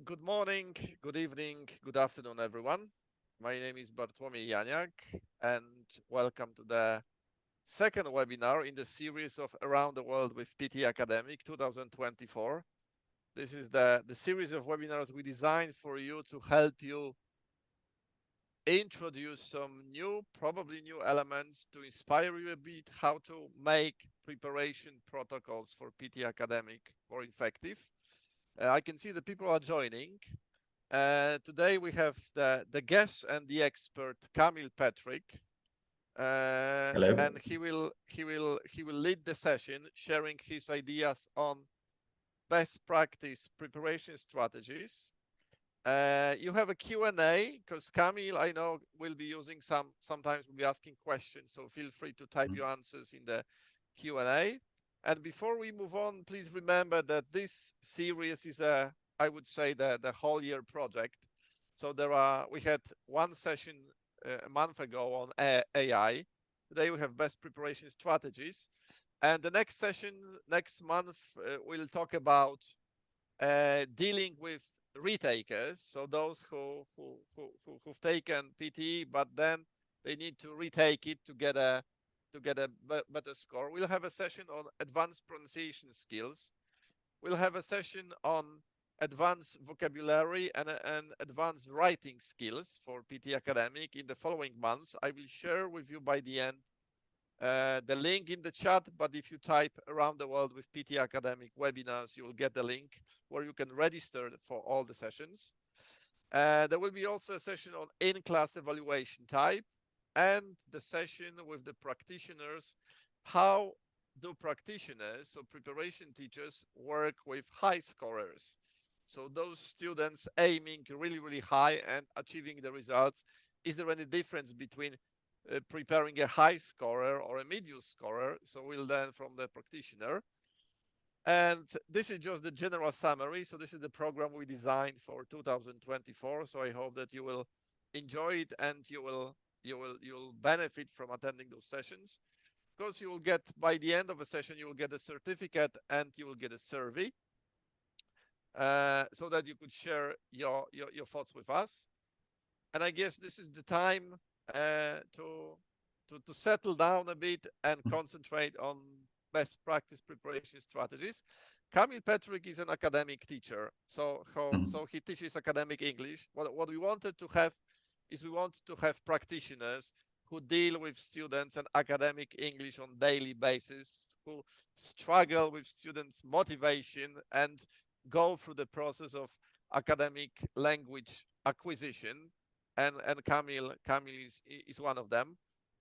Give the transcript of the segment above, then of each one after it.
Good morning, good evening, good afternoon, everyone. My name is Bartłomiej Janiak, and welcome to the second webinar in the series of Around the World with PTE Academic 2024. This is the series of webinars we designed for you to help you introduce some new, probably new elements to inspire you a bit how to make preparation protocols for PTE Academic more effective. I can see the people are joining. Today we have the guest and the expert Kamil Patrick, Hello. and he will lead the session, sharing his ideas on best practice preparation strategies. You have a Q&A because Kamil, I know, will be using sometimes will be asking questions, so feel free to type your answers in the Q&A. And before we move on, please remember that this series is I would say the whole year project. So we had one session a month ago on AI. Today we have best preparation strategies. And the next session next month, we'll talk about dealing with retakers, so those who've taken PTE, but then they need to retake it to get a better score. We'll have a session on advanced pronunciation skills. We'll have a session on advanced vocabulary and advanced writing skills for PTE Academic in the following months. I will share with you by the end the link in the chat, but if you type Around the World with PTE Academic webinars, you will get the link where you can register for all the sessions. There will be also a session on in-class evaluation type and the session with the practitioners. How do practitioners, so preparation teachers, work with high scorers? So those students aiming really, really high and achieving the results. Is there any difference between preparing a high scorer or a medium scorer? So we'll learn from the practitioner. And this is just the general summary. So this is the program we designed for 2024. So I hope that you will enjoy it and you'll benefit from attending those sessions. Because you will get, by the end of a session, you will get a certificate and you will get a survey, so that you could share your thoughts with us. And I guess this is the time to settle down a bit and concentrate on best practice preparation strategies. Kamil Patrick is an academic teacher, so he teaches academic English. What we wanted to have is we wanted to have practitioners who deal with students and academic English on daily basis, who struggle with students' motivation and go through the process of academic language acquisition. And Kamil is one of them.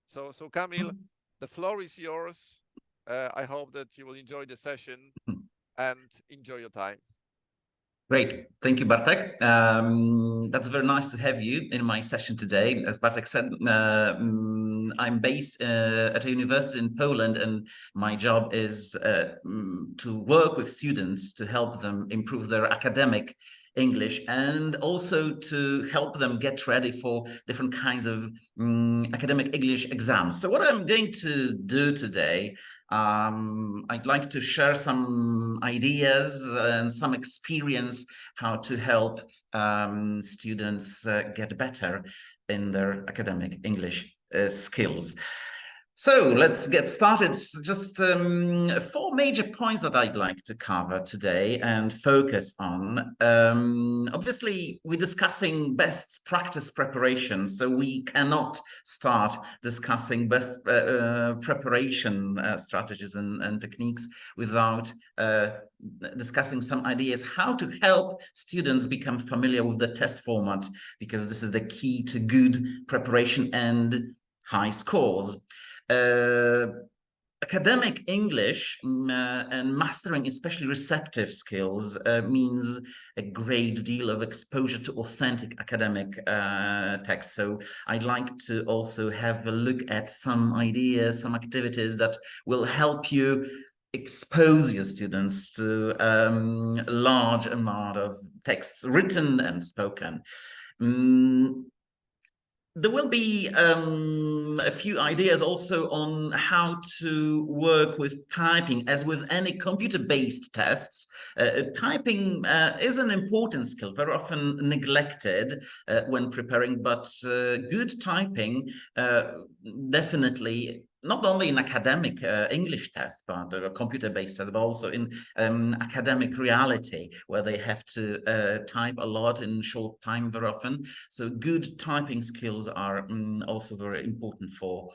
So Kamil, the floor is yours. I hope that you will enjoy the session and enjoy your time. Great. Thank you, Bartek. That's very nice to have you in my session today. As Bartek said, I'm based at a university in Poland, and my job is to work with students to help them improve their academic English and also to help them get ready for different kinds of academic English exams. So what I'm going to do today, I'd like to share some ideas and some experience how to help students get better in their academic English skills. So let's get started. Just 4 major points that I'd like to cover today and focus on. Obviously, we're discussing best practice preparation, so we cannot start discussing best preparation strategies and techniques without discussing some ideas how to help students become familiar with the test format, because this is the key to good preparation and high scores. Academic English and mastering especially receptive skills means a great deal of exposure to authentic academic texts. So I'd like to also have a look at some ideas, some activities that will help you expose your students to a large amount of texts written and spoken. There will be a few ideas also on how to work with typing. As with any computer-based tests, typing is an important skill, very often neglected when preparing, but good typing definitely, not only in academic English tests, but computer-based tests, but also in academic reality, where they have to type a lot in short time very often. So good typing skills are also very important for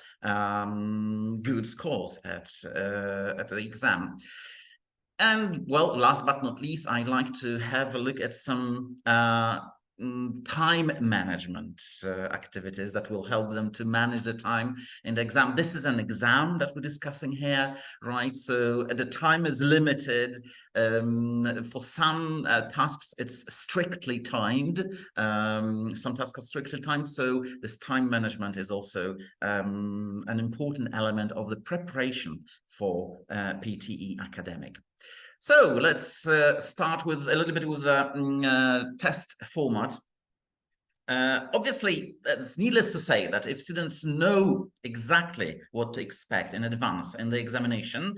good scores at the exam. And well, last but not least, I'd like to have a look at some time management activities that will help them to manage the time in the exam. This is an exam that we're discussing here, right? So the time is limited. For some tasks, it's strictly timed. Some tasks are strictly timed. So this time management is also an important element of the preparation for PTE Academic. So let's start with a little bit with the test format. Obviously, it's needless to say that if students know exactly what to expect in advance in the examination,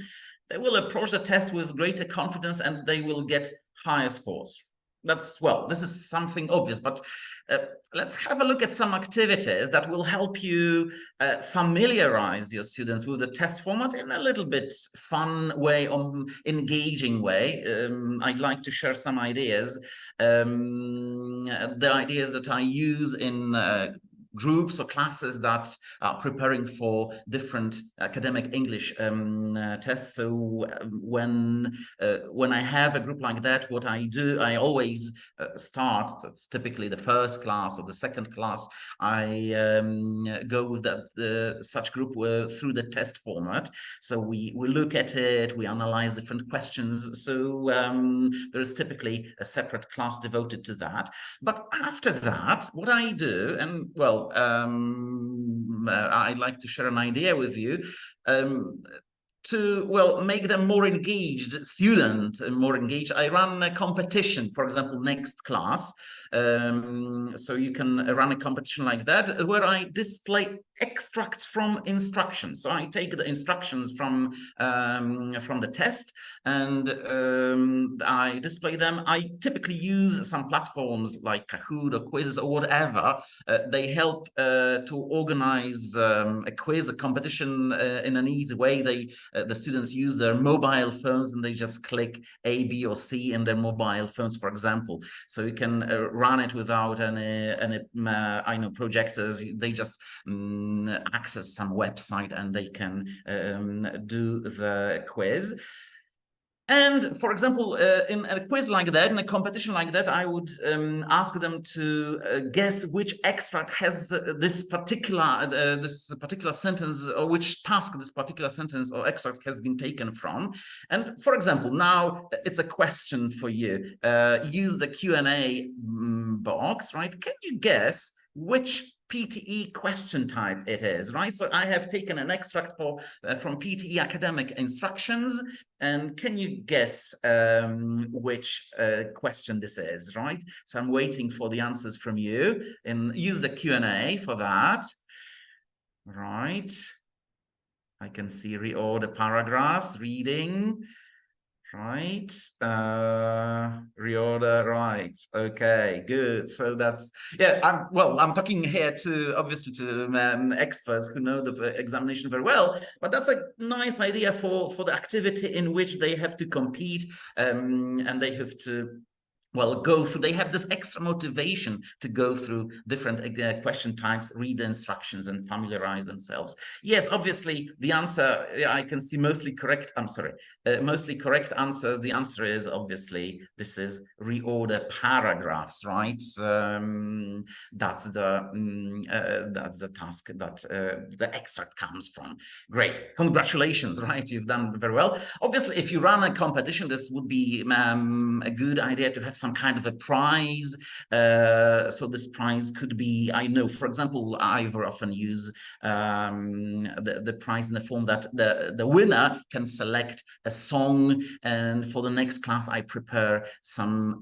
they will approach the test with greater confidence and they will get higher scores. That's, well, this is something obvious, but let's have a look at some activities that will help you familiarize your students with the test format in a little bit fun way, engaging way. I'd like to share some ideas. The ideas that I use in groups or classes that are preparing for different academic English tests. So when I have a group like that, what I do, I always start, that's typically the first class or the second class, I go with that such group through the test format. So we look at it, we analyze different questions. So there is typically a separate class devoted to that. But after that, what I do, and well, I'd like to share an idea with you, to, well, make them more engaged, more engaged, I run a competition, for example, next class. So you can run a competition like that, where I display extracts from instructions. So I take the instructions from the test and I display them. I typically use some platforms like Kahoot or quizzes or whatever. They help to organize a quiz, a competition in an easy way. The students use their mobile phones and they just click A, B, or C in their mobile phones, for example. So you can run it without any I know, projectors. They just access some website and they can do the quiz. And for example, in a quiz like that, in a competition like that, I would ask them to guess which extract has this particular sentence, or which task this particular sentence or extract has been taken from. And for example, now it's a question for you. Use the Q&A box, right? Can you guess which PTE question type it is, right? So I have taken an extract from PTE Academic instructions, and can you guess which question this is, right? So I'm waiting for the answers from you, and use the Q&A for that, right? I can see reorder paragraphs, reading. Right, reorder, right, okay, good. So that's, yeah, I'm talking here to, obviously, to experts who know the examination very well, but that's a nice idea for the activity in which they have to compete, and they have to, well, go through, they have this extra motivation to go through different question types, read the instructions, and familiarize themselves. Yes, obviously, the answer, I can see mostly correct, mostly correct answers. The answer is, obviously, this is reorder paragraphs, right? That's the task that the extract comes from. Great, congratulations, right? You've done very well. Obviously, if you run a competition, this would be a good idea to have some kind of a prize. So this prize could be, I know, for example, I very often use the prize in the form that the winner can select a song, and for the next class I prepare some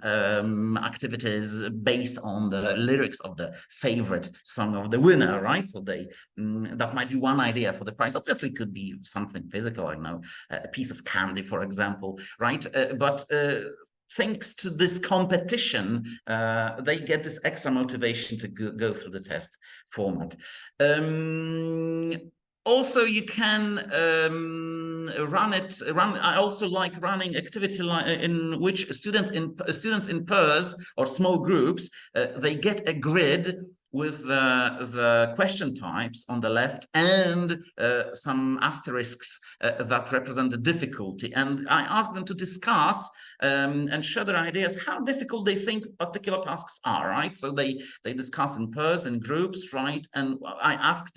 activities based on the lyrics of the favorite song of the winner, right? So that might be one idea for the prize. Obviously it could be something physical, I know, a piece of candy, for example, right? But thanks to this competition, they get this extra motivation to go through the test format. Also, you can I also like running activity in which students in pairs or small groups, they get a grid with the question types on the left and some asterisks that represent the difficulty. And I ask them to discuss and share their ideas, how difficult they think particular tasks are, right? So they discuss in pairs, in groups, right? And I ask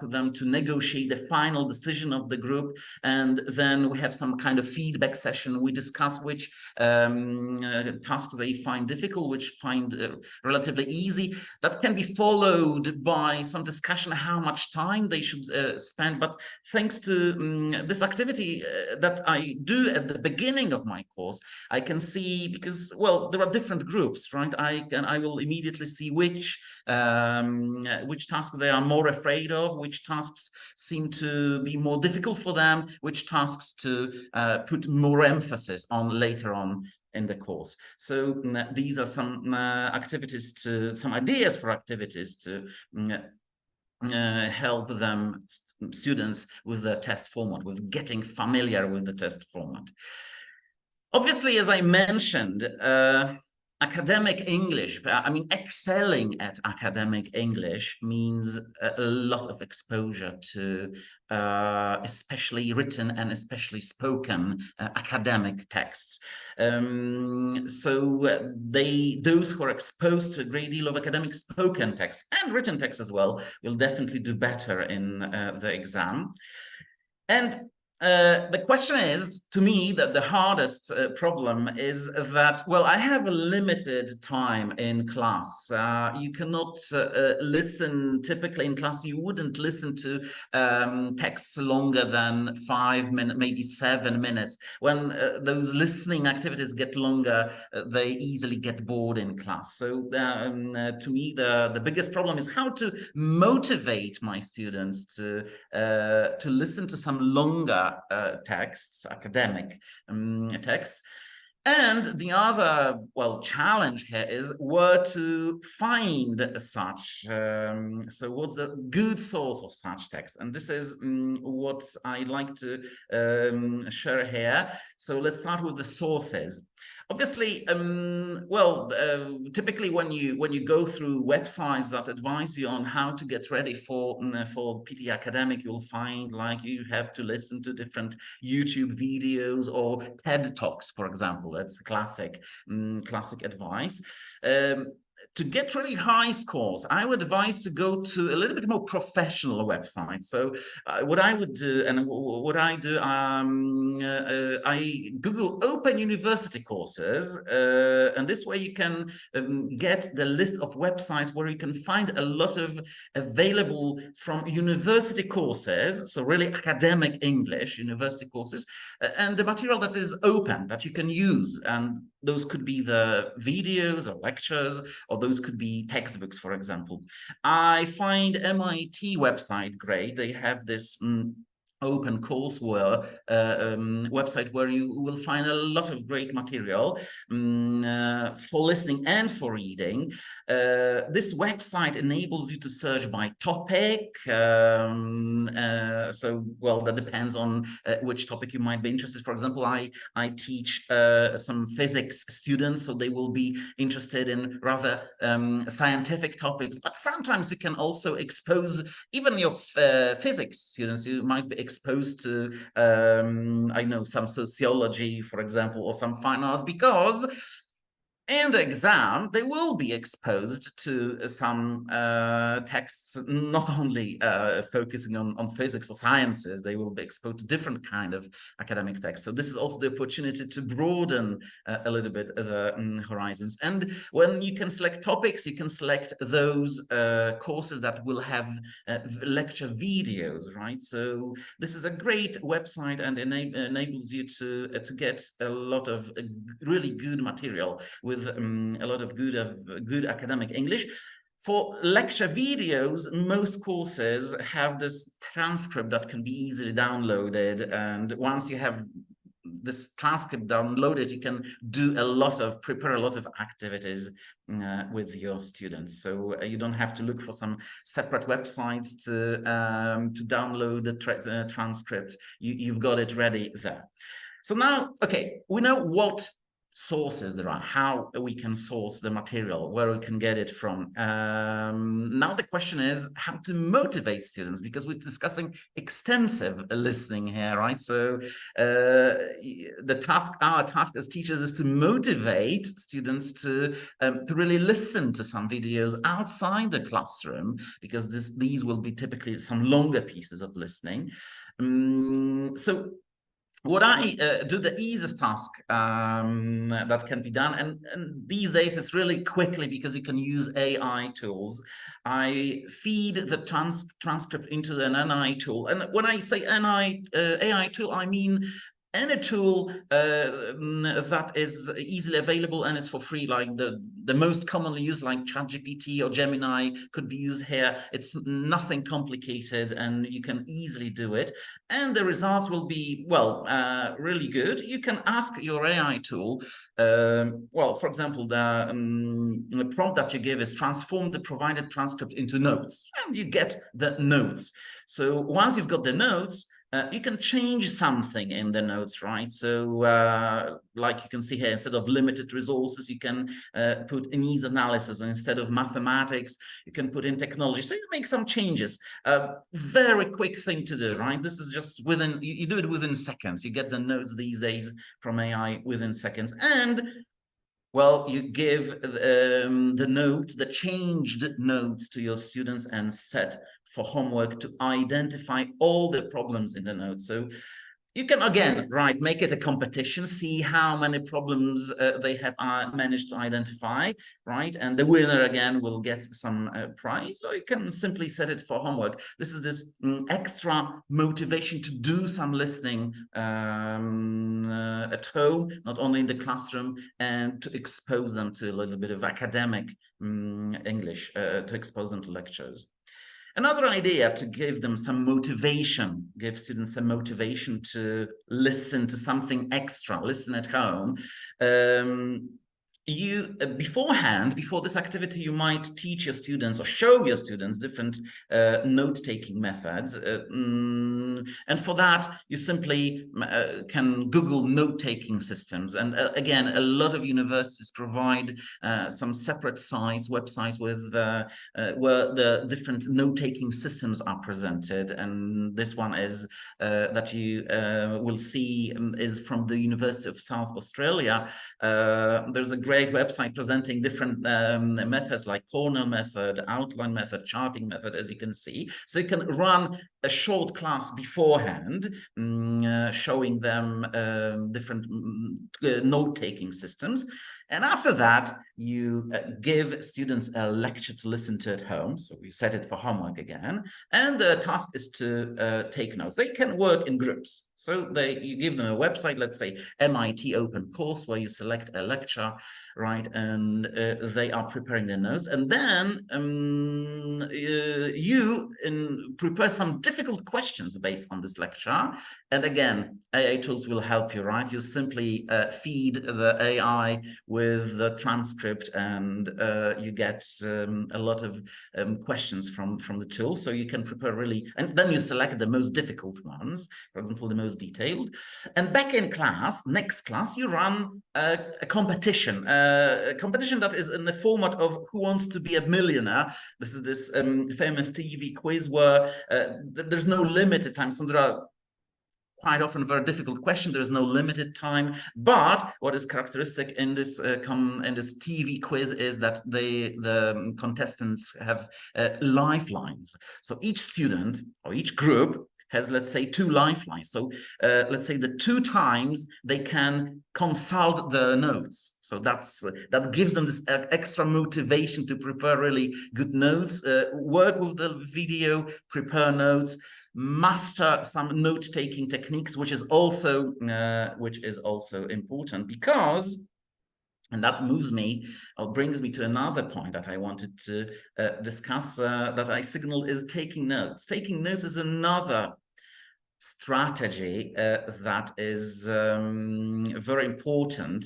them to negotiate the final decision of the group, and then we have some kind of feedback session. We discuss which tasks they find difficult, which find relatively easy. That can be followed by some discussion how much time they should spend. But thanks to this activity that I do at the beginning of my course, I can see, because, well, there are different groups, right? I will immediately see which tasks they are more afraid of, which tasks seem to be more difficult for them, which tasks to put more emphasis on later on in the course. So these are some some ideas for activities to help them, students, with the test format, with getting familiar with the test format. Obviously, as I mentioned, academic English, I mean, excelling at academic English means a lot of exposure to especially written and especially spoken academic texts. So those who are exposed to a great deal of academic spoken text and written text as well will definitely do better in the exam. And the question is, to me, that the hardest problem is that, well, I have a limited time in class. You cannot listen, typically in class, you wouldn't listen to texts longer than 5 minutes, maybe 7 minutes. When those listening activities get longer, they easily get bored in class. So to me, the biggest problem is how to motivate my students to listen to some longer texts, academic texts. And the other, well, challenge here is where to find such. So what's the good source of such text? And this is what I'd like to share here. So let's start with the sources. Obviously, typically when you go through websites that advise you on how to get ready for PTE Academic, you'll find like you have to listen to different YouTube videos or TED Talks, for example. That's classic advice. To get really high scores, I would advise to go to a little bit more professional websites. So what I would do, and what I do, I Google Open University courses, and this way you can get the list of websites where you can find a lot of available from university courses, so really academic English university courses, and the material that is open, that you can use. And those could be the videos or lectures, or those could be textbooks, for example. I find MIT website great. They have this open courseware website where you will find a lot of great material for listening and for reading. This website enables you to search by topic. So, well, that depends on which topic you might be interested. For example, I teach some physics students, so they will be interested in rather scientific topics. But sometimes you can also expose even your physics students. You might be exposed to, I know, some sociology, for example, or some fine arts, because in the exam, they will be exposed to some texts, not only focusing on physics or sciences, they will be exposed to different kind of academic texts. So this is also the opportunity to broaden a little bit the horizons. And when you can select topics, you can select those courses that will have lecture videos, right? So this is a great website and enables you to get a lot of really good material with a lot of good academic English. For lecture videos, most courses have this transcript that can be easily downloaded, and once you have this transcript downloaded, you can prepare a lot of activities with your students. So you don't have to look for some separate websites to download the transcript. You've got it ready there. So now, okay, we know what sources there are, how we can source the material, where we can get it from. Now the question is how to motivate students, because we're discussing extensive listening here, right? So our task as teachers is to motivate students to really listen to some videos outside the classroom, because these will be typically some longer pieces of listening. So what I do, the easiest task that can be done, and these days it's really quickly because you can use AI tools. I feed the transcript into an NI tool, and when I say AI tool, I mean any tool that is easily available and it's for free, like the most commonly used, like ChatGPT or Gemini, could be used here. It's nothing complicated and you can easily do it, and the results will be, well, really good. You can ask your AI tool, well, for example, the prompt that you give is transform the provided transcript into notes, and you get the notes. So once you've got the notes, you can change something in the notes, right? So like you can see here, instead of limited resources, you can put needs analysis, and instead of mathematics, you can put in technology. So you make some changes. Very quick thing to do, right? This is just within, you do it within seconds. You get the notes these days from AI within seconds. And well, you give the changed notes to your students and set for homework to identify all the problems in the notes. So you can, again, right, make it a competition, see how many problems they have managed to identify, right? And the winner, again, will get some prize, or you can simply set it for homework. This is this extra motivation to do some listening at home, not only in the classroom, and to expose them to a little bit of academic English, to expose them to lectures. Another idea to give them some motivation, give students some motivation to listen to something extra, listen at home. You beforehand, before this activity, you might teach your students or show your students different note-taking methods. And for that, you simply can Google note-taking systems. And again, a lot of universities provide some separate sites, websites with where the different note-taking systems are presented. And this one is that you will see is from the University of South Australia. There's a great website presenting different methods like corner method, outline method, charting method, as you can see. So you can run a short class beforehand, showing them different note-taking systems. And after that, you give students a lecture to listen to at home. So we set it for homework again. And the task is to take notes. They can work in groups. So you give them a website, let's say MIT Open Course, where you select a lecture, right? And they are preparing their notes. And then you prepare some difficult questions based on this lecture. And again, AI tools will help you, right? You simply feed the AI with the transcript, and you get a lot of questions from the tool. So you can prepare really, and then you select the most difficult ones, for example, the most detailed. And back in class, next class, you run a competition that is in the format of Who Wants to Be a Millionaire? This is this famous TV quiz where there's no limited time. So there are quite often very difficult question. There is no limited time, but what is characteristic in this TV quiz is that the contestants have lifelines. So each student or each group has, let's say, 2 lifelines. So let's say the 2 times they can consult the notes. So that gives them this extra motivation to prepare really good notes, work with the video, prepare notes, master some note-taking techniques, which is also important, because, and that moves me, or brings me to another point that I wanted to discuss, that I signaled, is taking notes. Taking notes is another strategy that is very important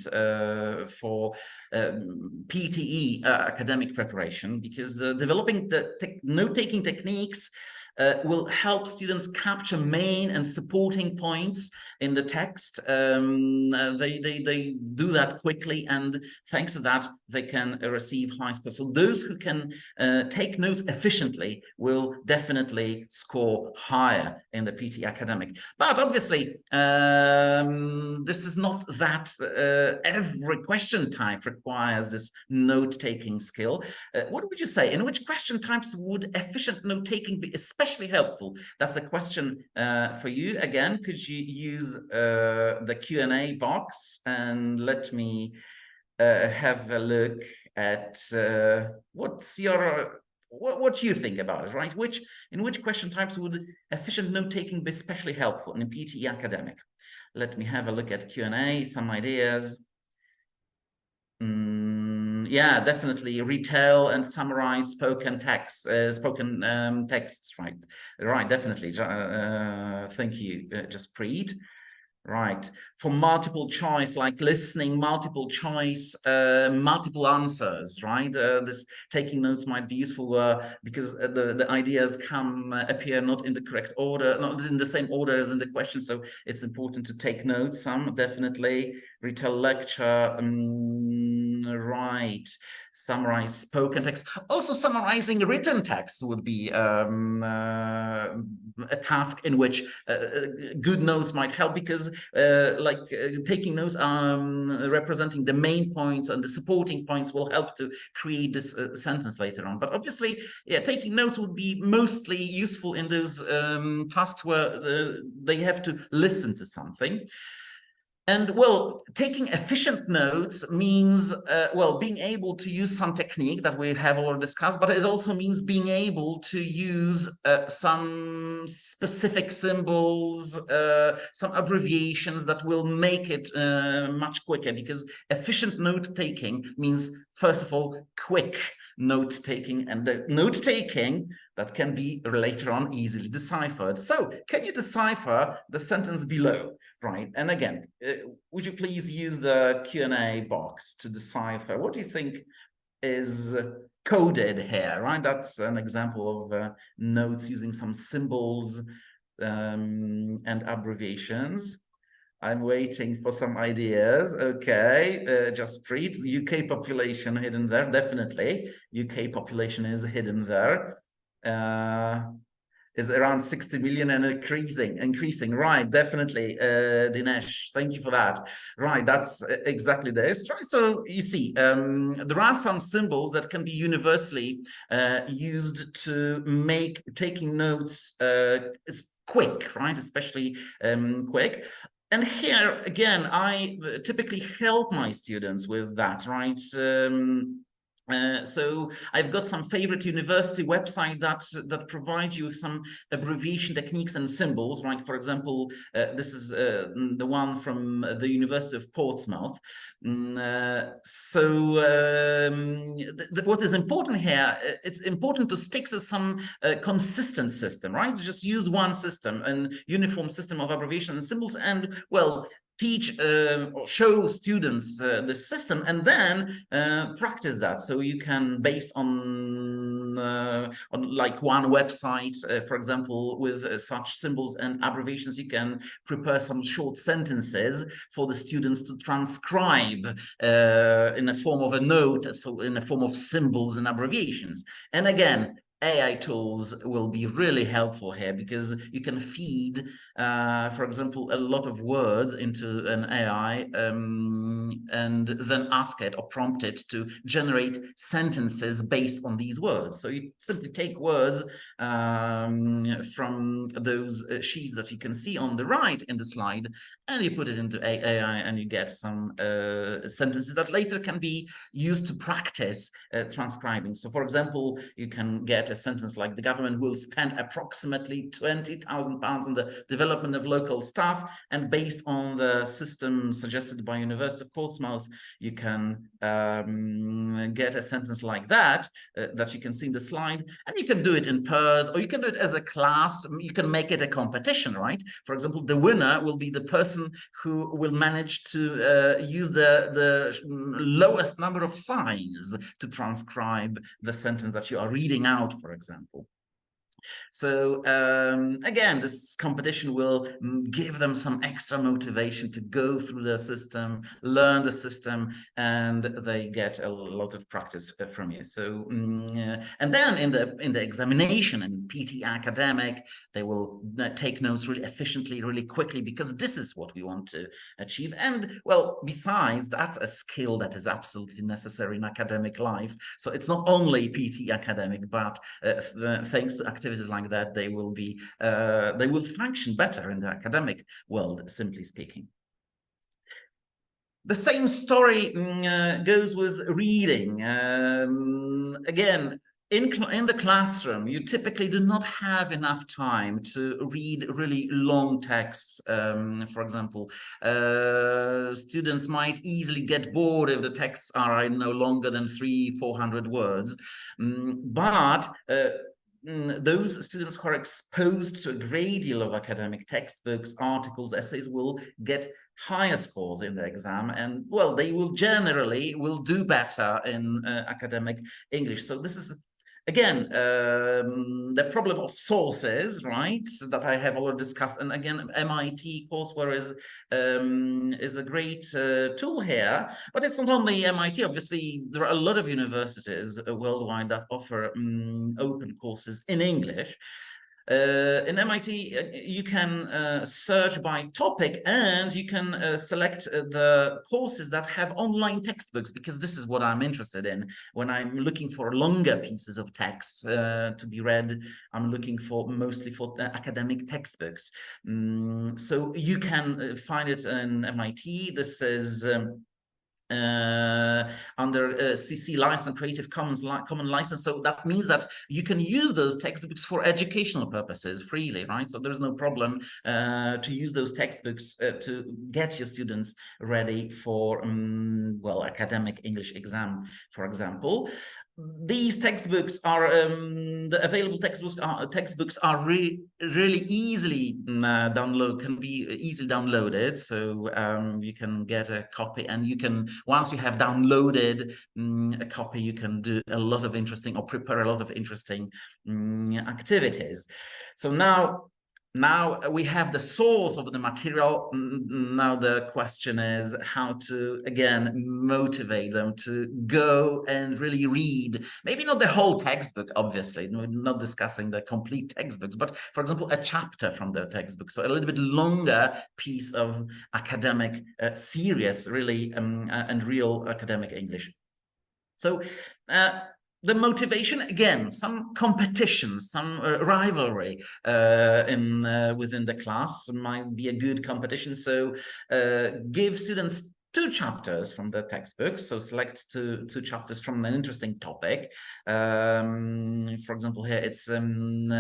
for PTE academic preparation, because developing the note-taking techniques will help students capture main and supporting points in the text. They do that quickly, and thanks to that, they can receive high scores. So those who can take notes efficiently will definitely score higher in the PTE Academic. But obviously, this is not that every question type requires this note-taking skill. What would you say? In which question types would efficient note-taking be especially helpful? That's a question for you. Again, could you use the Q&A box and let me have a look at what's your what you think about it, right? In which question types would efficient note-taking be especially helpful in a PTE Academic? Let me have a look at Q&A, some ideas. Yeah, definitely retell and summarize spoken texts, right? Right, definitely. Thank you, Jaspreet. Right. For multiple choice, like listening, multiple choice, multiple answers, right? This taking notes might be useful because the ideas appear not in the correct order, not in the same order as in the question. So it's important to take notes. Some definitely retell lecture, right. Summarize spoken text. Also, summarizing written text would be a task in which good notes might help, because taking notes, representing the main points and the supporting points will help to create this sentence later on. But obviously, yeah, taking notes would be mostly useful in those tasks where they have to listen to something. And well, taking efficient notes means, well, being able to use some technique that we have already discussed, but it also means being able to use some specific symbols, some abbreviations that will make it much quicker, because efficient note-taking means, first of all, quick note-taking, and the note-taking that can be later on easily deciphered. So can you decipher the sentence below? Right, and again, would you please use the Q&A box to decipher what do you think is coded here, right? That's an example of notes using some symbols and abbreviations. I'm waiting for some ideas. Okay, Jaspreet, UK population hidden there, definitely. UK population is hidden there. Is around 60 million and increasing, right? Definitely, Dinesh, thank you for that. Right, that's exactly this, right? So you see, there are some symbols that can be universally used to make taking notes quick, right? Especially quick. And here, again, I typically help my students with that, right? So I've got some favorite university website that provides you with some abbreviation techniques and symbols, right? For example, this is the one from the University of Portsmouth. What is important here, it's important to stick to some consistent system, right? Just use one system, an uniform system of abbreviation and symbols, and well, teach or show students the system, and then practice that. So you can, based on like one website, for example, with such symbols and abbreviations, you can prepare some short sentences for the students to transcribe in a form of a note, so in a form of symbols and abbreviations. And again, AI tools will be really helpful here, because you can feed, for example, a lot of words into an AI and then ask it or prompt it to generate sentences based on these words. So you simply take words from those sheets that you can see on the right in the slide, and you put it into AI, and you get some sentences that later can be used to practice transcribing. So, for example, you can get a sentence like, the government will spend approximately £20,000 on the development of local staff, and based on the system suggested by University of Portsmouth, you can get a sentence like that that you can see in the slide, and you can do it in pairs, or you can do it as a class. You can make it a competition, right? For example, the winner will be the person who will manage to use the lowest number of signs to transcribe the sentence that you are reading out, for example. So again, this competition will give them some extra motivation to go through the system, learn the system, and they get a lot of practice from you. So and then in the examination in PTE Academic, they will take notes really efficiently, really quickly, because this is what we want to achieve. And well, besides, that's a skill that is absolutely necessary in academic life. So it's not only PTE Academic, but thanks to activities like that, they will function better in the academic world, simply speaking. The same story goes with reading. Again, in the classroom, you typically do not have enough time to read really long texts. For example, students might easily get bored if the texts are no longer than 300-400 words. But those students who are exposed to a great deal of academic textbooks, articles, essays will get higher scores in the exam, and well, they will generally do better in academic English. So this is again the problem of sources, right, that I have already discussed. And again, MIT courseware is a great tool here, but it's not only MIT. Obviously, there are a lot of universities worldwide that offer open courses in English. In MIT, you can search by topic, and you can select the courses that have online textbooks, because this is what I'm interested in. When I'm looking for longer pieces of text to be read, I'm looking mostly for academic textbooks. So you can find it in MIT. This is under CC license, Creative Commons common license. So that means that you can use those textbooks for educational purposes freely, right? So there's no problem to use those textbooks to get your students ready for, well, academic English exam, for example. These textbooks are the available textbooks are really easily can be easily downloaded. So you can get a copy, and you can, once you have downloaded a copy, you can do a lot of interesting, or prepare a lot of interesting activities. So now we have the source of the material. Now the question is how to, again, motivate them to go and really read. Maybe not the whole textbook, obviously. We're not discussing the complete textbooks, but for example, a chapter from the textbook. So a little bit longer piece of academic, serious, really, and real academic English. So the motivation, again, some competition, some rivalry within the class might be a good competition. So give students 2 chapters from the textbook. So select two chapters from an interesting topic. For example, here it's on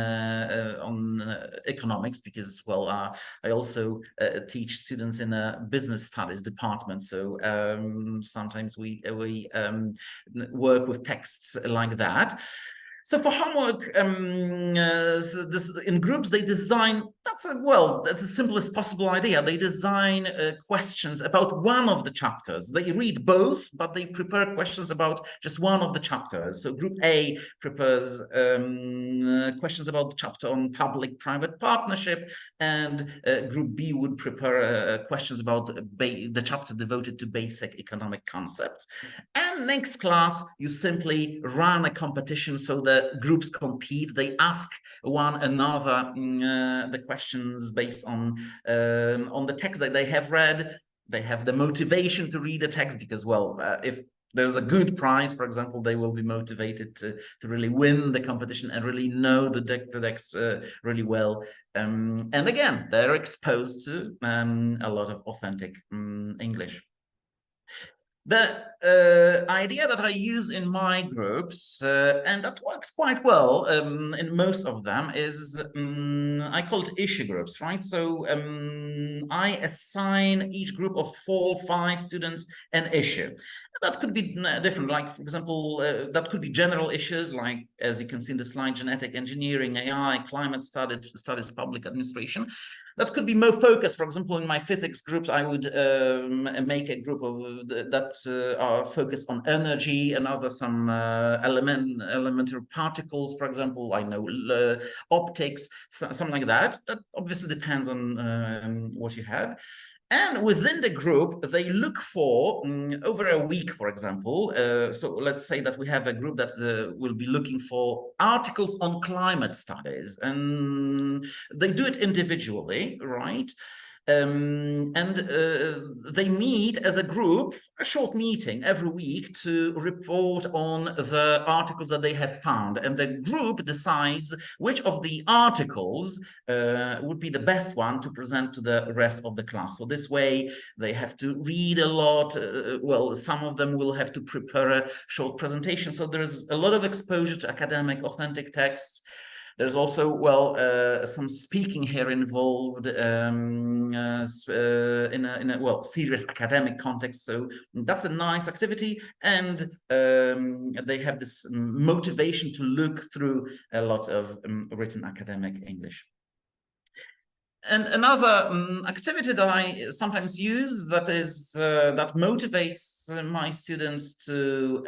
economics, because, well, I also teach students in a business studies department. So sometimes we work with texts like that. So for homework, in groups, they design, that's the simplest possible idea. They design questions about one of the chapters. They read both, but they prepare questions about just one of the chapters. So group A prepares questions about the chapter on public-private partnership, and group B would prepare questions about the chapter devoted to basic economic concepts. And next class, you simply run a competition so that the groups compete. They ask one another the questions based on the text that they have read. They have the motivation to read a text because, well, if there's a good prize, for example, they will be motivated to really win the competition and really know the text really well. And again, they're exposed to a lot of authentic English. The idea that I use in my groups, and that works quite well in most of them, is I call it issue groups, right? So I assign each group of 4 or 5 students an issue. That could be different, like, for example, that could be general issues, like, as you can see in the slide, genetic engineering, AI, climate studies, public administration. That could be more focused. For example, in my physics groups, I would make a group of that are focused on energy and some elementary particles. For example, I know optics, something like that. That obviously depends on what you have. And within the group, they look for, over a week, for example, so let's say that we have a group that will be looking for articles on climate studies, and they do it individually, right? And they meet as a group, a short meeting every week to report on the articles that they have found. And the group decides which of the articles would be the best one to present to the rest of the class. So this way, they have to read a lot. Well, some of them will have to prepare a short presentation. So there's a lot of exposure to academic, authentic texts. There's also, well, some speaking here involved in a well, serious academic context. So that's a nice activity, and they have this motivation to look through a lot of written academic English. And another activity that I sometimes use that motivates my students to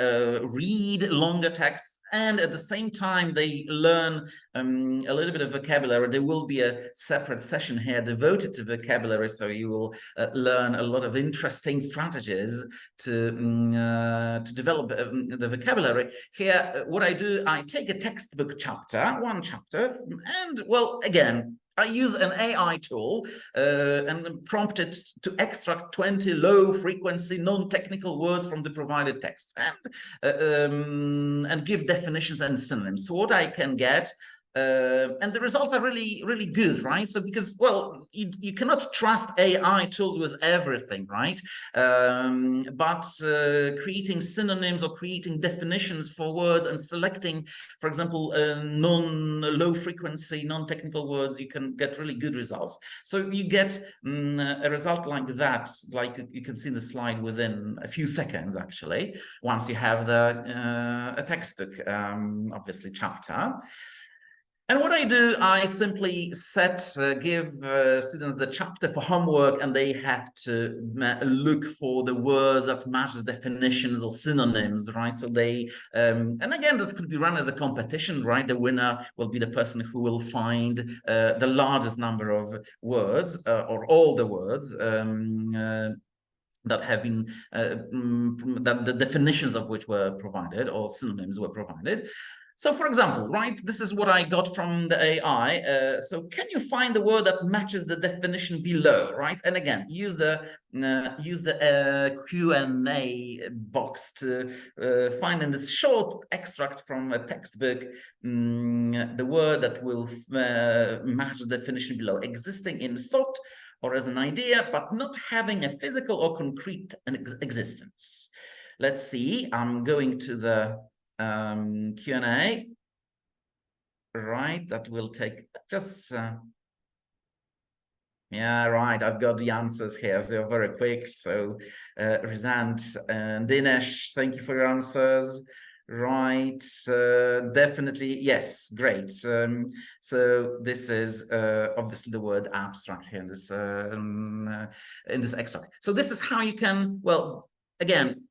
read longer texts, and at the same time they learn a little bit of vocabulary. There will be a separate session here devoted to vocabulary, so you will learn a lot of interesting strategies to develop the vocabulary. Here, what I do, I take a textbook chapter, one chapter, and, well, again, I use an AI tool and prompt it to extract 20 low-frequency, non-technical words from the provided text and give definitions and synonyms. So what I can get, and the results are really, really good, right? So because, well, you cannot trust AI tools with everything, right? But creating synonyms or creating definitions for words and selecting, for example, low frequency, non-technical words, you can get really good results. So you get a result like that, like you can see in the slide, within a few seconds, actually, once you have a textbook, obviously, chapter. And what I do, I simply give students the chapter for homework, and they have to look for the words that match the definitions or synonyms, right? So they, and again, that could be run as a competition, right? The winner will be the person who will find the largest number of words or all the words that have been, that the definitions of which were provided or synonyms were provided. So, for example, right, this is what I got from the AI. So can you find the word that matches the definition below, right? And again, use the Q&A box to find in this short extract from a textbook the word that will match the definition below, existing in thought or as an idea, but not having a physical or concrete existence. Let's see, I'm going to the Q&A, right? That will take just yeah, right, I've got the answers here, so they're very quick. So Rizant and Dinesh, thank you for your answers. Right, definitely, yes, great. So this is obviously the word abstract here in this extract. So this is how you can, well, again,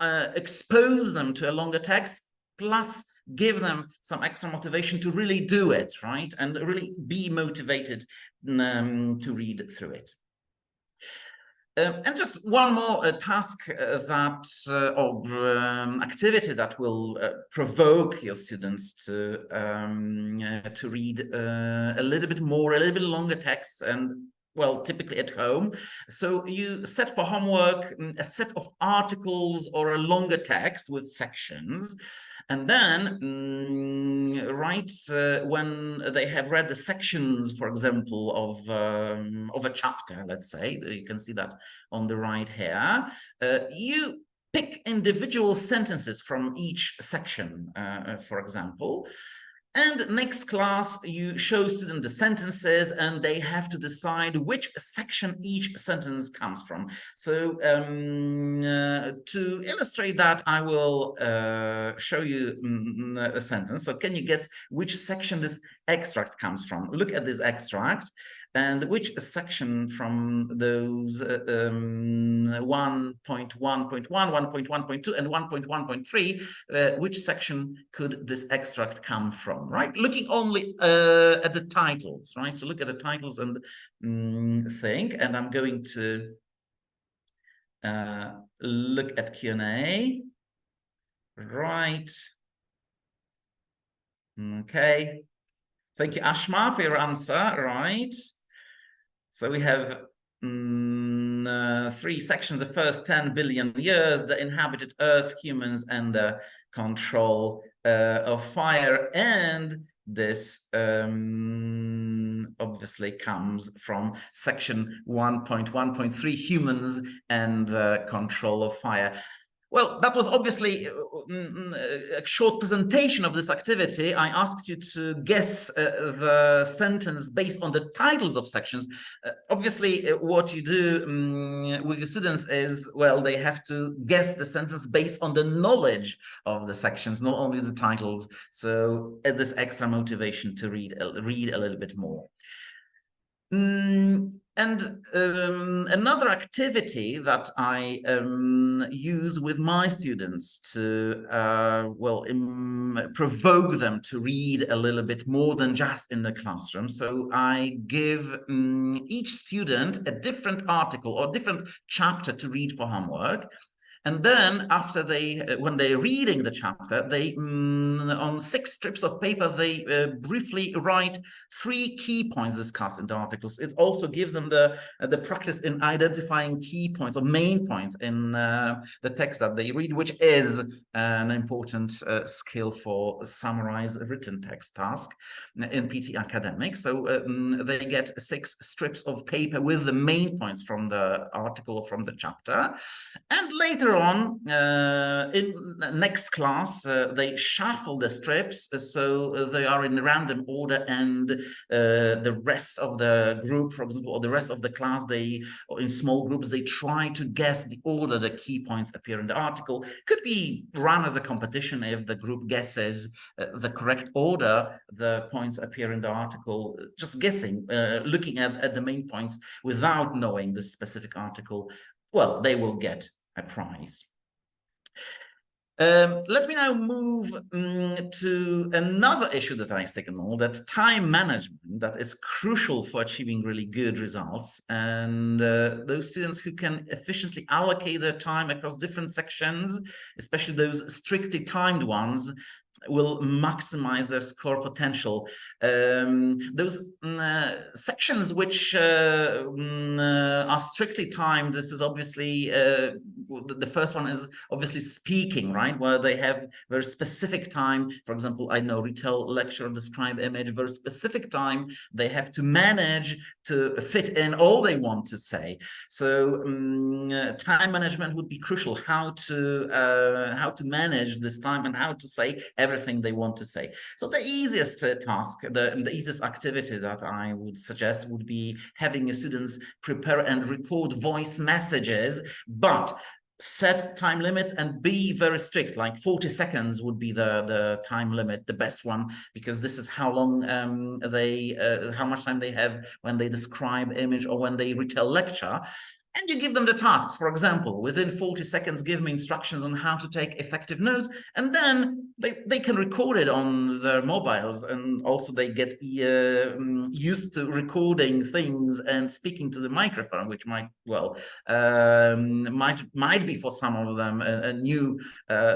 expose them to a longer text, plus give them some extra motivation to really do it, right? And really be motivated to read through it. And just one more task activity that will provoke your students to read a little bit more, a little bit longer texts, and well, typically at home. So you set for homework a set of articles or a longer text with sections. And then, when they have read the sections, for example, of a chapter, let's say, you can see that on the right here, you pick individual sentences from each section, for example. And next class, you show students the sentences, and they have to decide which section each sentence comes from. So to illustrate that, I will show you a sentence. So can you guess which section this extract comes from? Look at this extract, and which section from those 1.1.1, 1.1.2, and 1.1.3, which section could this extract come from, right? Looking only at the titles, right? So look at the titles and think, and I'm going to look at Q&A, right? Okay. Thank you, Ashma, for your answer, right? So we have 3 sections: the first 10 billion years, the inhabited Earth, humans, and the control of fire. And this obviously comes from section 1.1.3, humans and the control of fire. Well, that was obviously a short presentation of this activity. I asked you to guess the sentence based on the titles of sections. Obviously, what you do with your students is, well, they have to guess the sentence based on the knowledge of the sections, not only the titles. So this extra motivation to read a little bit more. And another activity that I use with my students to, provoke them to read a little bit more than just in the classroom. So I give each student a different article or different chapter to read for homework. And then after when they're reading the chapter, they, on 6 strips of paper, they briefly write 3 key points discussed in the articles. It also gives them the practice in identifying key points or main points in the text that they read, which is an important skill for summarize written text task in PTE Academic. So they get 6 strips of paper with the main points from the article or from the chapter. And later on, in next class, they shuffle the strips, so they are in random order, and the rest of the group, for example, or the rest of the class, or in small groups, they try to guess the order the key points appear in the article. Could be run as a competition. If the group guesses the correct order the points appear in the article, just guessing, looking at the main points without knowing the specific article, well, they will get a prize. Let me now move to another issue that I signal, that time management, that is crucial for achieving really good results. And those students who can efficiently allocate their time across different sections, especially those strictly timed ones, will maximize their score potential. Those sections which are strictly timed, this is obviously, the first one is obviously speaking, right? Where they have very specific time. For example, I know retell, lecture, describe, image, very specific time. They have to manage to fit in all they want to say. So time management would be crucial. How to manage this time and how to say everything they want to say. So the easiest task, the easiest activity that I would suggest would be having your students prepare and record voice messages, but set time limits and be very strict. Like 40 seconds would be the time limit, the best one, because this is how long how much time they have when they describe image or when they retell lecture. And you give them the tasks. For example, within 40 seconds, give me instructions on how to take effective notes. And then they can record it on their mobiles. And also they get used to recording things and speaking to the microphone, which might, well, might be for some of them a new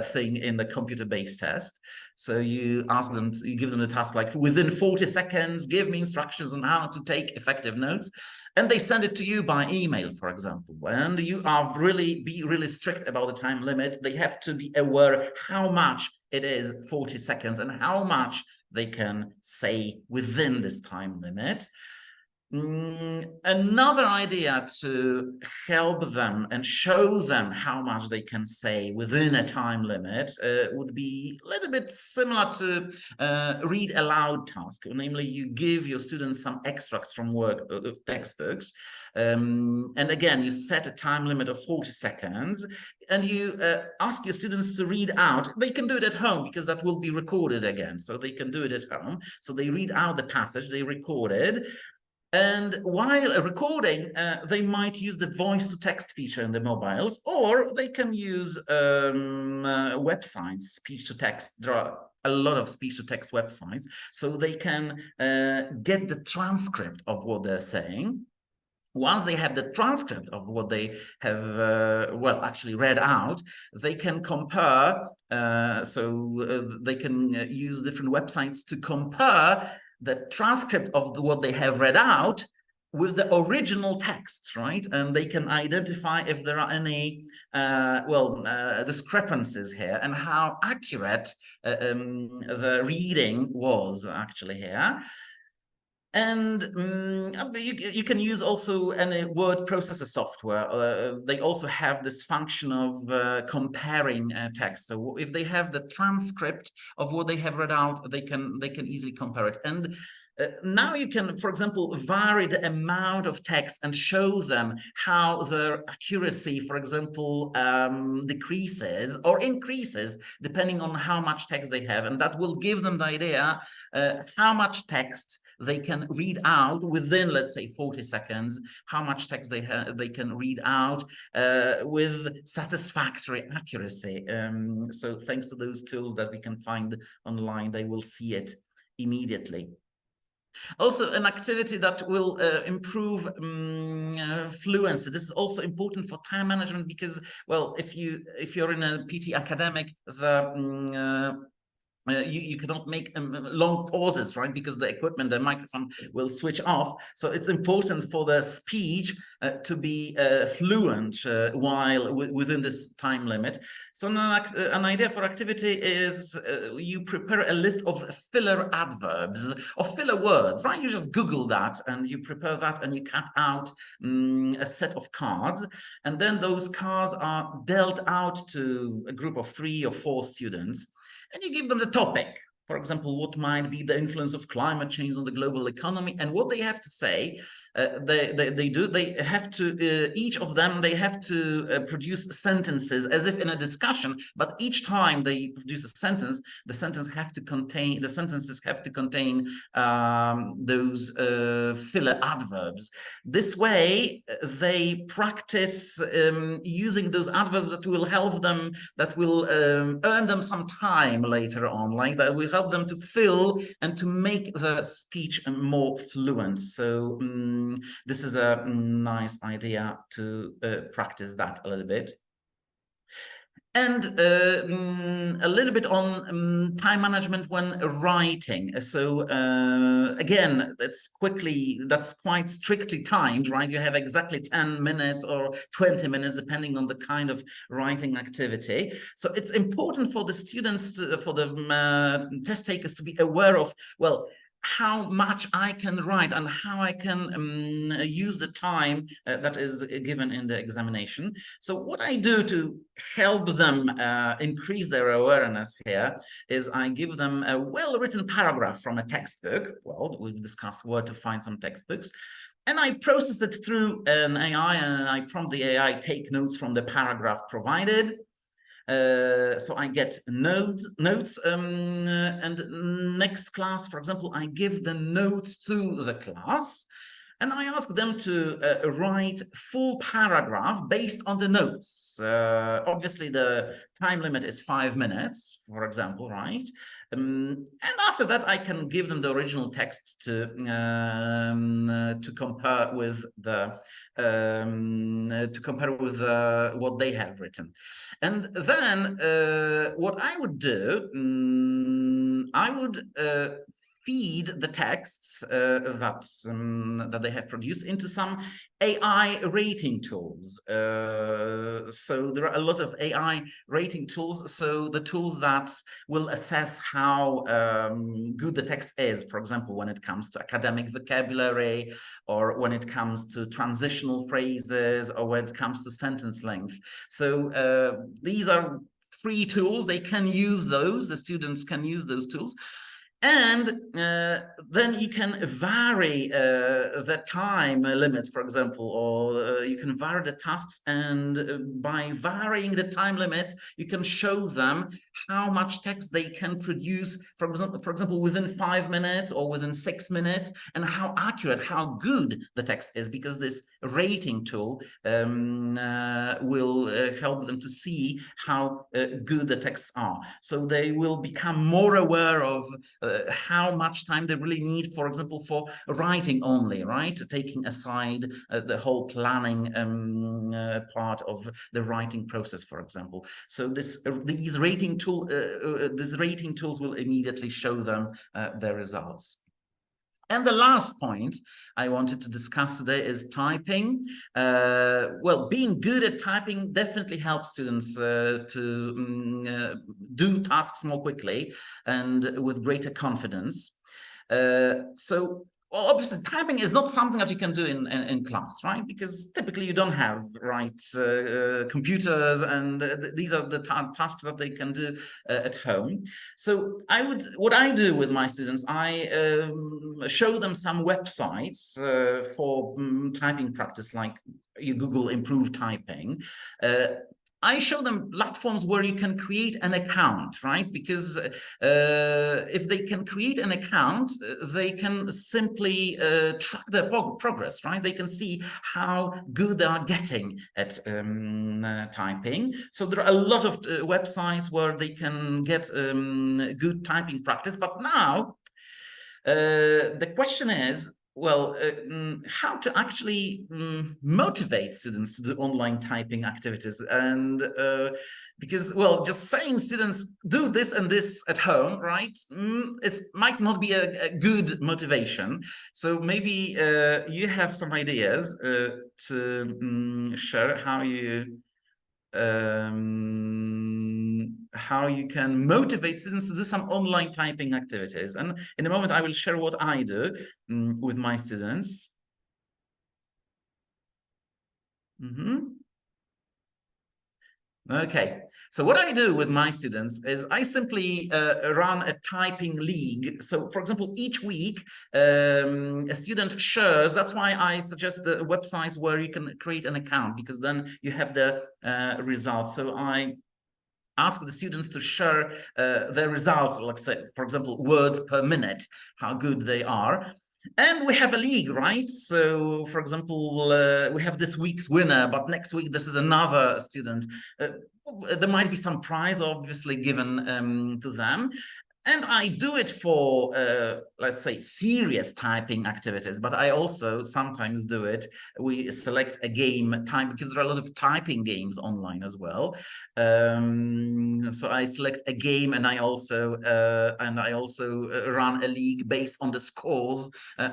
thing in the computer-based test. So you ask them, you give them the task like, within 40 seconds, give me instructions on how to take effective notes. And they send it to you by email, for example. And you are be really strict about the time limit. They have to be aware how much it is 40 seconds and how much they can say within this time limit. Another idea to help them and show them how much they can say within a time limit would be a little bit similar to read aloud task. Namely, you give your students some extracts from textbooks. And again, you set a time limit of 40 seconds and you ask your students to read out. They can do it at home because that will be recorded again. So they can do it at home. So they read out the passage, they record it. And while recording, they might use the voice-to-text feature in the mobiles, or they can use websites, speech-to-text. There are a lot of speech-to-text websites, so they can get the transcript of what they're saying. Once they have the transcript of what they have, well, actually read out, they can compare, they can use different websites to compare the transcript of what they have read out with the original text, right? And they can identify if there are any, discrepancies here and how accurate the reading was actually here. And you can use also any word processor software. They also have this function of comparing text. So if they have the transcript of what they have read out, they can easily compare it. And now you can, for example, vary the amount of text and show them how their accuracy, for example, decreases or increases depending on how much text they have. And that will give them the idea how much text they can read out within, let's say, 40 seconds, how much text they can read out with satisfactory accuracy. So thanks to those tools that we can find online, they will see it immediately. Also, an activity that will improve fluency. This is also important for time management because, well, if you're in a PTE Academic, you cannot make long pauses, right? Because the equipment, the microphone will switch off. So it's important for the speech to be fluent while within this time limit. So an idea for activity is you prepare a list of filler adverbs or filler words, right? You just Google that and you prepare that and you cut out a set of cards. And then those cards are dealt out to a group of 3 or 4 students. And you give them the topic. For example, what might be the influence of climate change on the global economy, and what they have to say. They have to, each of them, they have to produce sentences as if in a discussion, but each time they produce a sentence, the sentences have to contain those filler adverbs. This way, they practice using those adverbs that will help them, that will earn them some time later on, like that will help them to fill and to make the speech more fluent. So this is a nice idea to practice that a little bit. And a little bit on time management when writing. So again, that's quite strictly timed, right? You have exactly 10 minutes or 20 minutes, depending on the kind of writing activity. So it's important for the students, for the test takers to be aware of, well, how much I can write and how I can use the time that is given in the examination. So what I do to help them increase their awareness here is I give them a well-written paragraph from a textbook. Well, we've discussed where to find some textbooks. And I process it through an AI, and I prompt the AI, take notes from the paragraph provided. So I get notes, and next class, for example, I give the notes to the class. And I ask them to write full paragraph based on the notes. Obviously, the time limit is 5 minutes, for example, right? And after that, I can give them the original text to compare with what they have written. And then what I would do, I would feed the texts that they have produced into some AI rating tools. So there are a lot of AI rating tools. So the tools that will assess how good the text is, for example, when it comes to academic vocabulary, or when it comes to transitional phrases, or when it comes to sentence length. So these are free tools. They can use those. The students can use those tools. And then you can vary the time limits, for example, or you can vary the tasks. And by varying the time limits, you can show them how much text they can produce, for example, within 5 minutes or within 6 minutes, and how accurate, how good the text is, because this rating tool will help them to see how good the texts are. So they will become more aware of how much time they really need, for example, for writing only, right? Taking aside the whole planning part of the writing process, for example. So these rating tools will immediately show them their results. And the last point I wanted to discuss today is typing. Well, being good at typing definitely helps students to do tasks more quickly and with greater confidence. Well, obviously, typing is not something that you can do in class, right? Because typically you don't have computers, and these are the tasks that they can do at home. So what I do with my students, I show them some websites for typing practice, like you Google improve typing. I show them platforms where you can create an account, right? Because if they can create an account, they can simply track their progress, right? They can see how good they are getting at typing. So there are a lot of websites where they can get good typing practice. But now the question is, well, how to actually motivate students to do online typing activities. And because, well, just saying students do this and this at home, right, it might not be a good motivation. So maybe you have some ideas to share how you can motivate students to do some online typing activities. And in a moment, I will share what I do with my students. Okay, so what I do with my students is I simply run a typing league. So, for example, each week a student shares. That's why I suggest the websites where you can create an account, because then you have the results. So I ask the students to share their results, like, say, for example, words per minute, how good they are. And we have a league, right? So, for example, we have this week's winner, but next week this is another student. There might be some prize, obviously, given to them. And I do it for, let's say, serious typing activities, but I also sometimes do it. We select a game time, because there are a lot of typing games online as well. So I select a game, and I also run a league based on the scores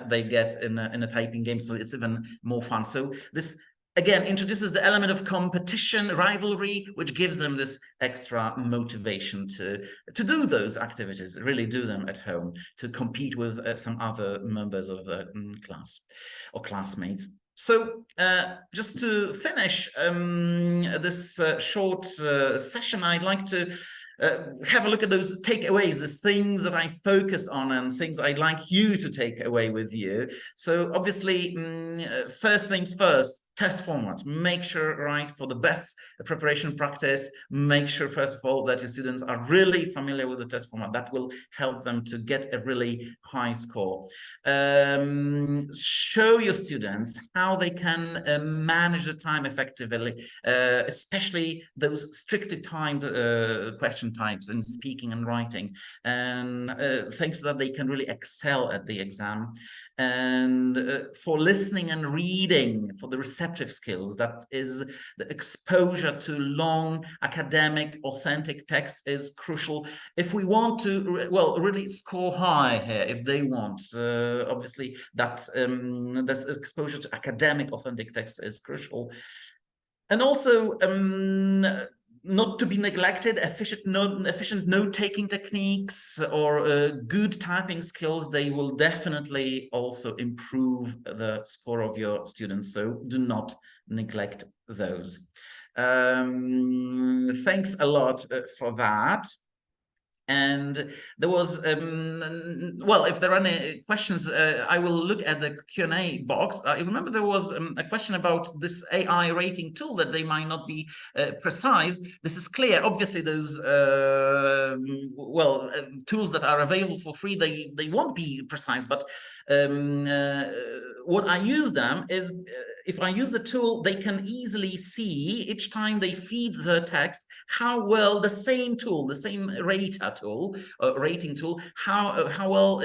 they get in a typing game. So it's even more fun. So this, again, introduces the element of competition, rivalry, which gives them this extra motivation to do those activities, really do them at home, to compete with some other members of the class or classmates. So just to finish this short session, I'd like to have a look at those takeaways, these things that I focus on and things I'd like you to take away with you. So obviously, first things first, test format. Make sure, right, for the best preparation practice, make sure, first of all, that your students are really familiar with the test format. That will help them to get a really high score. Show your students how they can manage the time effectively, especially those strictly timed question types in speaking and writing, and thanks to that they can really excel at the exam. And for listening and reading, for the receptive skills, that is the exposure to long academic authentic text is crucial if we want to, well, really score high here. If they want, obviously that this exposure to academic authentic text is crucial. And also not to be neglected, efficient note-taking techniques or good typing skills, they will definitely also improve the score of your students. So do not neglect those. Thanks a lot for that. And there was, well, if there are any questions, I will look at the Q&A box. I remember there was a question about this AI rating tool, that they might not be precise. This is clear. Obviously, those, tools that are available for free, they won't be precise. But what I use them is, if I use the tool, they can easily see each time they feed the text how well the same tool, the same rating tool, how well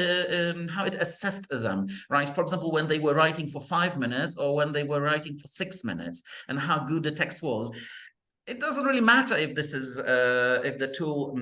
how it assessed them, right? For example, when they were writing for 5 minutes or when they were writing for 6 minutes, and how good the text was. It doesn't really matter if this is if the tool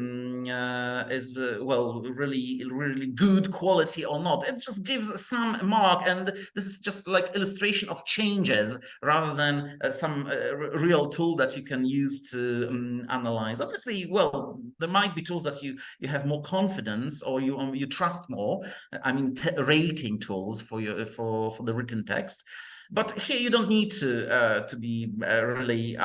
is well, really good quality or not. It just gives some mark, and this is just like illustration of changes rather than some real tool that you can use to analyze. Obviously, well, there might be tools that you have more confidence or you trust more. I mean, rating tools for your for the written text. But here you don't need to be really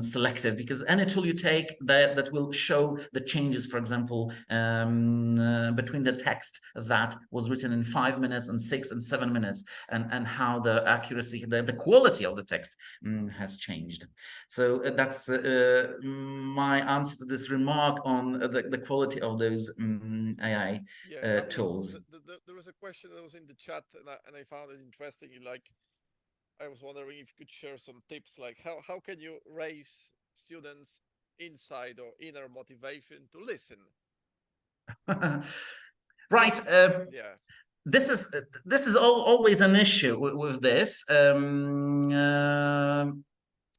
selective, because any tool you take that will show the changes, for example, between the text that was written in 5 minutes and 6 and 7 minutes, and how the accuracy, the quality of the text has changed. So that's my answer to this remark on the quality of those AI tools. There was a question that was in the chat, and I found it interesting. Like, I was wondering if you could share some tips, like how can you raise students' inside or inner motivation to listen? Right. Yeah. This is always an issue with this.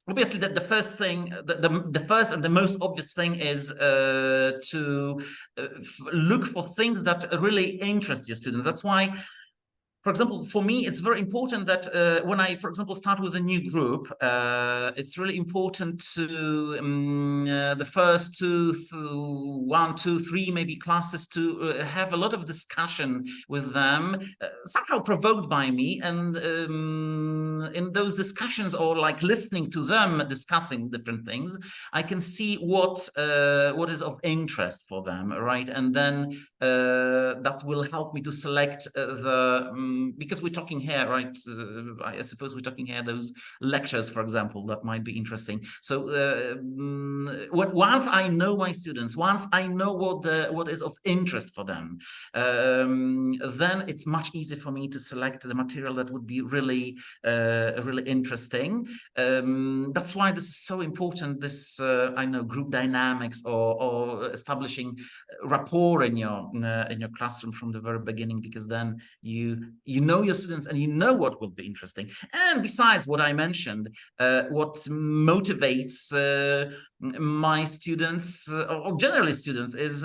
Obviously, the first thing, the first and the most obvious thing is to look for things that really interest your students. That's why, for example, for me, it's very important that when I, for example, start with a new group, it's really important to the first 1, 2, 3 maybe classes to have a lot of discussion with them, somehow provoked by me, and in those discussions, or like listening to them discussing different things, I can see what is of interest for them, right? And then that will help me to select because we're talking here, right? I suppose we're talking here those lectures, for example, that might be interesting. So once I know my students, once I know what is of interest for them, then it's much easier for me to select the material that would be really interesting. That's why this is so important. This I know, group dynamics, or establishing rapport in your classroom from the very beginning, because then you know your students and you know what will be interesting. And besides what I mentioned, what motivates my students, or generally students, is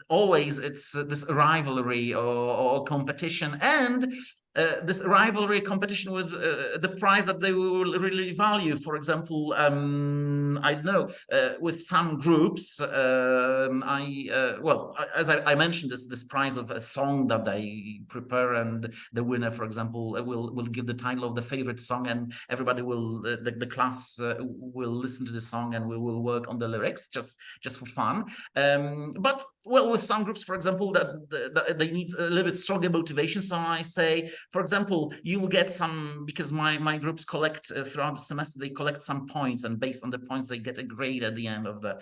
always it's this rivalry or competition, and this rivalry competition with the prize that they will really value. For example, I don't know, with some groups, well, as I mentioned, this prize of a song that they prepare, and the winner, for example, will give the title of the favorite song, and everybody will, the class will listen to the song, and we will work on the lyrics just for fun. But well, with some groups, for example, that they need a little bit stronger motivation, so I say, for example, you will get some, because my groups collect throughout the semester, they collect some points, and based on the points, they get a grade at the end of the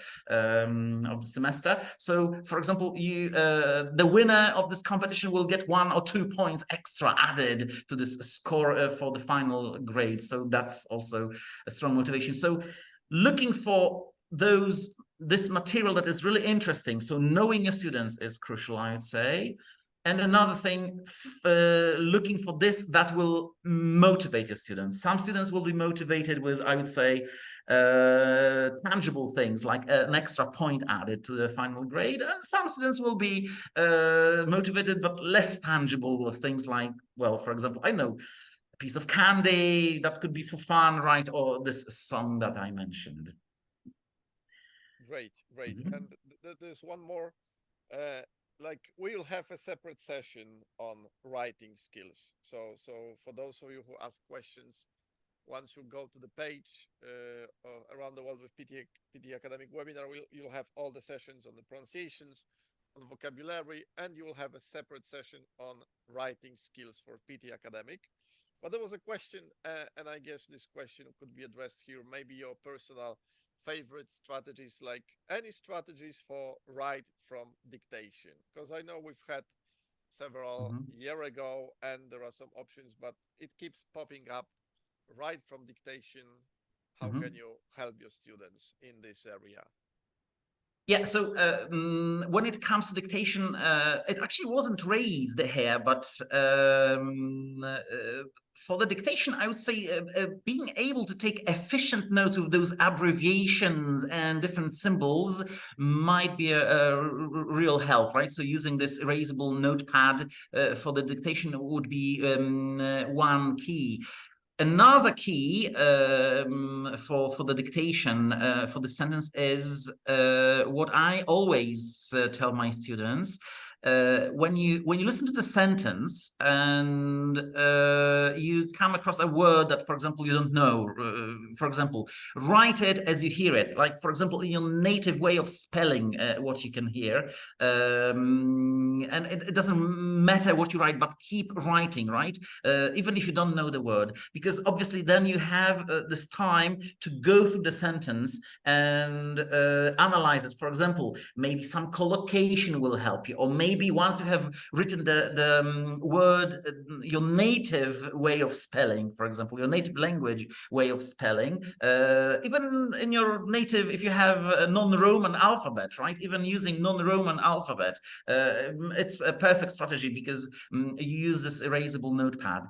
semester. So, for example, you the winner of this competition will get 1 or 2 points extra added to this score for the final grade. So that's also a strong motivation. So looking for this material that is really interesting. So knowing your students is crucial, I would say. And another thing, looking for this that will motivate your students. Some students will be motivated with, I would say, tangible things like an extra point added to the final grade, and some students will be motivated but less tangible with things like, well, for example, I know, a piece of candy that could be for fun, right? Or this song that I mentioned. Great, great. And there's one more. Like we'll have a separate session on writing skills. So for those of you who ask questions, once you go to the page around the world with PTE Academic webinar, you'll have all the sessions on the pronunciations, on vocabulary, and you will have a separate session on writing skills for PTE Academic. But there was a question, and I guess this question could be addressed here. Maybe your personal favorite strategies, like any strategies for write from dictation, because I know we've had several year ago and there are some options, but it keeps popping up. Write from dictation, how can you help your students in this area? Yeah, so when it comes to dictation, it actually wasn't raised here, but for the dictation, I would say being able to take efficient notes with those abbreviations and different symbols might be a real help, right? So using this erasable notepad for the dictation would be one key. Another key for the dictation for the sentence is what I always tell my students. When you listen to the sentence and you come across a word that, for example, you don't know, for example, write it as you hear it. Like, for example, in your native way of spelling what you can hear. And it doesn't matter what you write, but keep writing, right? Even if you don't know the word, because obviously then you have this time to go through the sentence and analyze it. For example, maybe some collocation will help you, or maybe once you have written the word, your native way of spelling, for example, your native language way of spelling, even in your native, if you have a non-Roman alphabet, right? Even using non-Roman alphabet, it's a perfect strategy because you use this erasable notepad.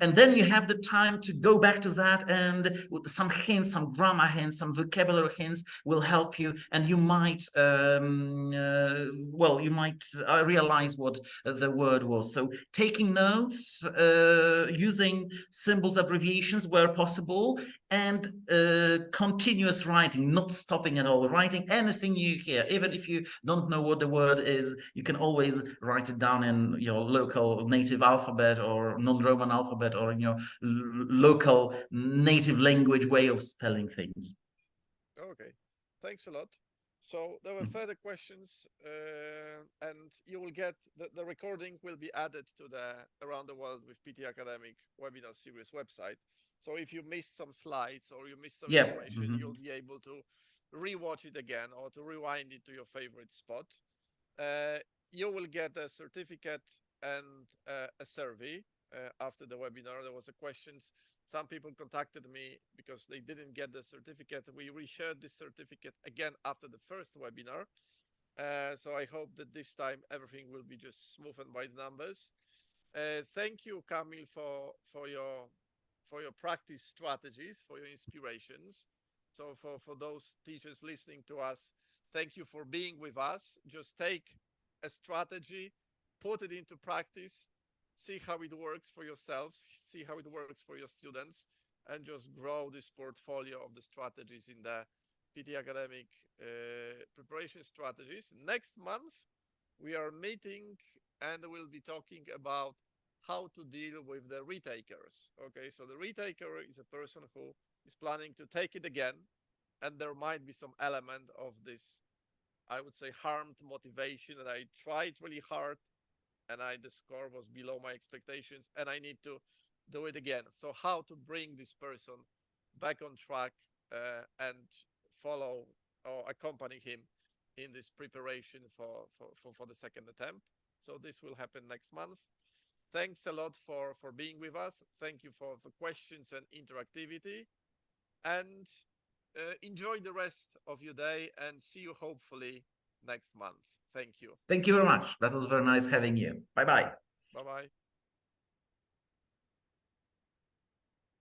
And then you have the time to go back to that, and with some hints, some grammar hints, some vocabulary hints will help you, and you might, well, you might realize what the word was. So taking notes, using symbols, abbreviations where possible, and continuous writing, not stopping at all, writing anything you hear. Even if you don't know what the word is, you can always write it down in your local native alphabet or non-Roman alphabet, or in your local native language way of spelling things. Okay, thanks a lot. So there were further questions, and you will get the recording will be added to the Around the World with PTE Academic webinar series website. So if you missed some slides or you missed some information, you'll be able to rewatch it again or to rewind it to your favorite spot. You will get a certificate and a survey after the webinar. There was a questions. Some people contacted me because they didn't get the certificate. We reshared this certificate again after the first webinar. So I hope that this time everything will be just smoothened by the numbers. Thank you, Kamil, for your practice strategies, for your inspirations. So for those teachers listening to us, thank you for being with us. Just take a strategy, put it into practice, see how it works for yourselves, see how it works for your students, and just grow this portfolio of the strategies in the PTE Academic preparation strategies. Next month, we are meeting and we'll be talking about how to deal with the retakers. Okay, so the retaker is a person who is planning to take it again, and there might be some element of this, I would say, harmed motivation, that I tried really hard and the score was below my expectations, and I need to do it again. So how to bring this person back on track and follow or accompany him in this preparation for the second attempt. So this will happen next month. Thanks a lot for being with us. Thank you for questions and interactivity. And enjoy the rest of your day, and see you hopefully next month. Thank you. Thank you very much. That was very nice having you. Bye-bye. Bye-bye.